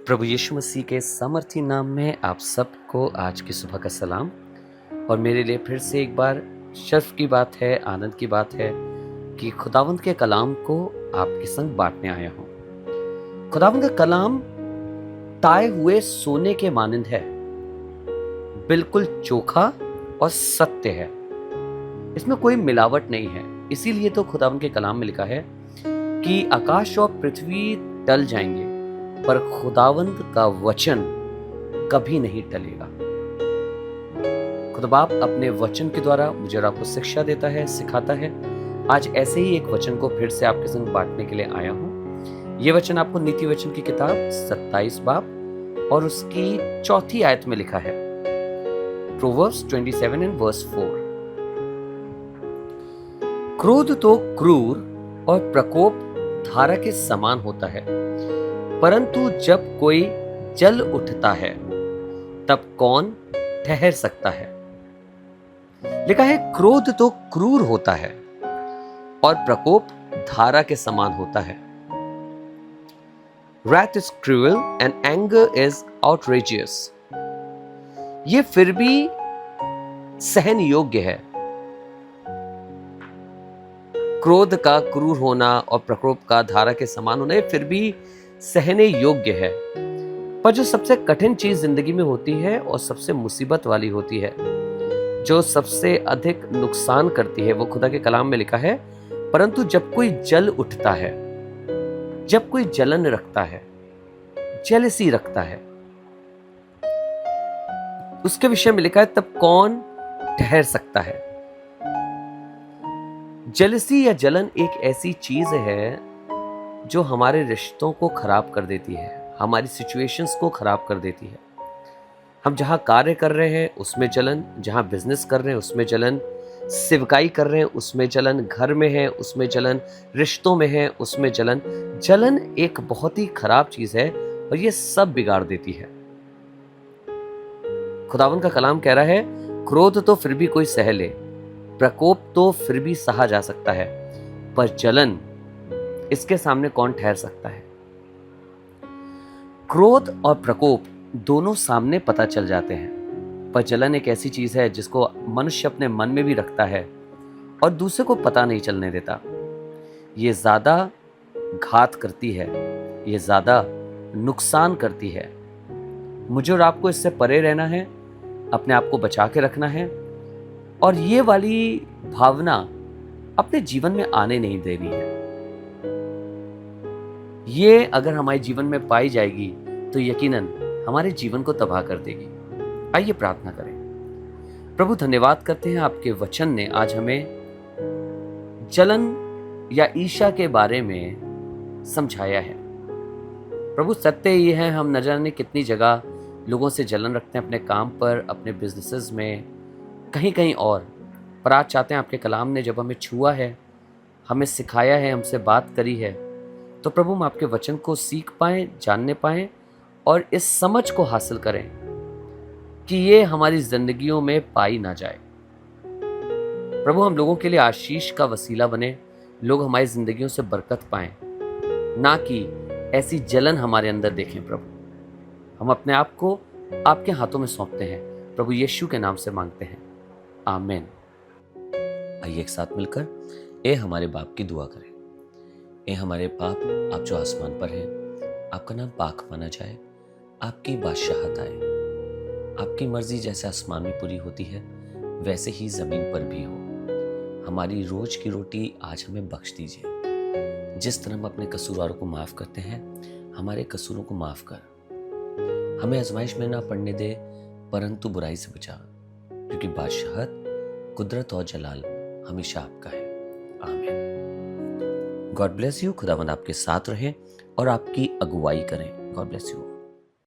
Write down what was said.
प्रभु यीशु मसीह के सामर्थी नाम में आप सबको आज की सुबह का सलाम। और मेरे लिए फिर से एक बार शर्फ की बात है, आनंद की बात है कि खुदावंद के कलाम को आपके संग बांटने आया हूँ। खुदावंद का कलाम ताए हुए सोने के मानंद है, बिल्कुल चोखा और सत्य है। इसमें कोई मिलावट नहीं है। इसीलिए तो खुदावंद के कलाम में लिखा है कि आकाश और पृथ्वी टल जाएंगे पर खुदावंद का वचन कभी नहीं टलेगा। खुदा बाप अपने वचन के द्वारा मुझे और आपको शिक्षा देता है, सिखाता है। आज ऐसे ही एक वचन को फिर से आपके संग बांटने के लिए आया हूं। यह वचन आपको नीति वचन की किताब 27 बाब और उसकी 4 आयत में लिखा है। Proverbs 27 and verse 4। क्रोध तो क्रूर और प्रकोप धारा के समान होता है, परंतु जब कोई जल उठता है तब कौन ठहर सकता है। लिखा है क्रोध तो क्रूर होता है और प्रकोप धारा के समान होता है। Wrath is cruel and anger is outrageous। ये फिर भी सहन योग्य है। क्रोध का क्रूर होना और प्रकोप का धारा के समान होना फिर भी सहने योग्य है। पर जो सबसे कठिन चीज जिंदगी में होती है और सबसे मुसीबत वाली होती है, जो सबसे अधिक नुकसान करती है, वो खुदा के कलाम में लिखा है, परंतु जब कोई जल उठता है, जब कोई जलन रखता है, जेलसी रखता है, उसके विषय में लिखा है तब कौन ठहर सकता है। जेलसी या जलन एक ऐसी चीज है जो हमारे रिश्तों को खराब कर देती है, हमारी सिचुएशंस को खराब कर देती है। हम जहां कार्य कर रहे हैं उसमें जलन, जहां बिजनेस कर रहे हैं उसमें जलन, सेवकाई कर रहे हैं उसमें जलन, घर में है उसमें जलन, रिश्तों में है उसमें जलन। जलन एक बहुत ही खराब चीज है और ये सब बिगाड़ देती है। खुदावन का कलाम कह रहा है क्रोध तो फिर भी कोई सह ले, प्रकोप तो फिर भी सहा जा सकता है, पर जलन इसके सामने कौन ठहर सकता है। क्रोध और प्रकोप दोनों सामने पता चल जाते हैं, पर जलन एक ऐसी चीज है जिसको मनुष्य अपने मन में भी रखता है और दूसरे को पता नहीं चलने देता। ये ज्यादा घात करती है, ये ज्यादा नुकसान करती है। मुझे और आपको इससे परे रहना है, अपने आप को बचा के रखना है और ये वाली भावना अपने जीवन में आने नहीं देनी है। ये अगर हमारे जीवन में पाई जाएगी तो यकीनन हमारे जीवन को तबाह कर देगी। आइए प्रार्थना करें। प्रभु धन्यवाद करते हैं, आपके वचन ने आज हमें जलन या ईर्ष्या के बारे में समझाया है। प्रभु सत्य ये है, हम न जाने कितनी जगह लोगों से जलन रखते हैं, अपने काम पर, अपने बिजनेसेस में, कहीं कहीं और। पर आज चाहते हैं आपके कलाम ने जब हमें छुआ है, हमें सिखाया है, हमसे बात करी है, तो प्रभु हम आपके वचन को सीख पाएं, जानने पाएं और इस समझ को हासिल करें कि ये हमारी जिंदगियों में पाई ना जाए। प्रभु हम लोगों के लिए आशीष का वसीला बने, लोग हमारी जिंदगियों से बरकत पाएं, ना कि ऐसी जलन हमारे अंदर देखें। प्रभु हम अपने आप को आपके हाथों में सौंपते हैं, प्रभु यीशु के नाम से मांगते हैं, आमीन। आइए एक साथ मिलकर ए हमारे बाप की दुआ करें। ए हमारे बाप, आप जो आसमान पर हैं, आपका नाम पाक माना जाए, आपकी बादशाहत आए, आपकी मर्जी जैसे आसमान में पूरी होती है वैसे ही जमीन पर भी हो। हमारी रोज की रोटी आज हमें बख्श दीजिए। जिस तरह हम अपने कसूरवारों को माफ करते हैं, हमारे कसूरों को माफ कर। हमें आजमाइश में ना पड़ने दे, परंतु बुराई से बचा, क्योंकि बादशाहत, कुदरत और जलाल हमेशा आपका है, आमीन। God bless you. खुदावंद आपके साथ रहे और आपकी अगुवाई करें। God bless you.